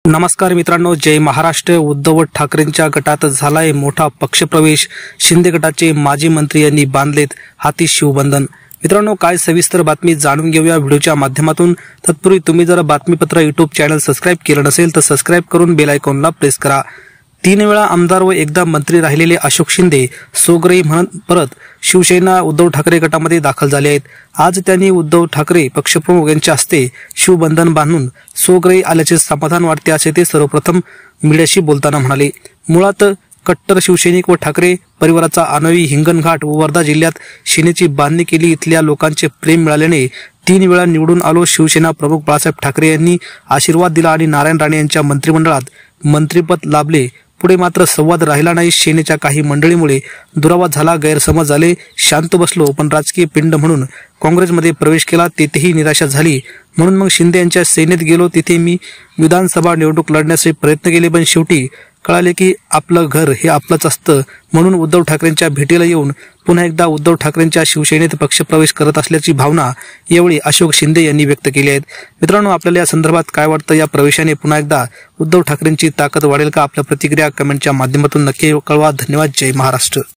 नमस्कार मित्रांनो, जय महाराष्ट्र। उद्धव ठाकरेंच्या गटात झालाय मोठा पक्षप्रवेश। शिंदे गटाचे माजी मंत्री यांनी बांधलेत हाती शिवबंधन। मित्रांनो, काय सविस्तर बातमी जाणून घेऊया व्हिडिओच्या माध्यमातून। तत्पूर्वी तुम्ही जर बातमीपत्र यूट्यूब चॅनल सबस्क्राइब केलं नसेल तर सबस्क्राइब करून बेल आयकॉनला प्रेस करा। 3 वेळा आमदार व एकदा मंत्री राहिलेले अशोक शिंदे सोगरे म्हणत परत शिवसेना उद्धव ठाकरे गटामध्ये दाखल झाले आहेत। आज त्यांनी उद्धव ठाकरे पक्षप्रमुख यांच्या हस्ते शिवबंधन बांधून सोगरे आल्याचे समाधान वाटते असे ते सर्वप्रथम मीडियाशी बोलताना म्हणाले। मुळात कट्टर शिवसैनिक व ठाकरे परिवाराचा अनोई हिंगणघाट व वर्धा जिल्ह्यात सेनेची बांधणी केली। इथल्या लोकांचे प्रेम मिळाल्याने 3 वेळा निवडून आलो। शिवसेना प्रमुख बाळासाहेब ठाकरे यांनी आशीर्वाद दिला आणि नारायण राणे यांच्या मंत्रिमंडळात मंत्रिपद लाभले। पुढे मात्र संवाद राहिला नाही। सेनेच्या काही मंडळीमुळे दुरावा झाला, गैरसमज झाले, शांत बसलो, पण राजकीय पिंड म्हणून काँग्रेसमध्ये प्रवेश केला, तेथेही निराशा झाली। म्हणून मग शिंदे यांच्या सेनेत गेलो। तिथे मी विधानसभा निवडणूक लढण्याचे प्रयत्न केले, पण शेवटी कळाले की आपलं घर हे आपलंच असतं। म्हणून उद्धव ठाकरेंच्या भेटीला येऊन पुन्हा एकदा उद्धव ठाकरेंच्या शिवसेनेत पक्षप्रवेश करत असल्याची भावना यावेळी अशोक शिंदे यांनी व्यक्त केली आहे। मित्रांनो, आपल्याला या संदर्भात काय वाटतं? या प्रवेशाने पुन्हा एकदा उद्धव ठाकरेंची ताकद वाढेल का? आपल्या प्रतिक्रिया कमेंटच्या माध्यमातून नक्की कळवा। धन्यवाद। जय महाराष्ट्र।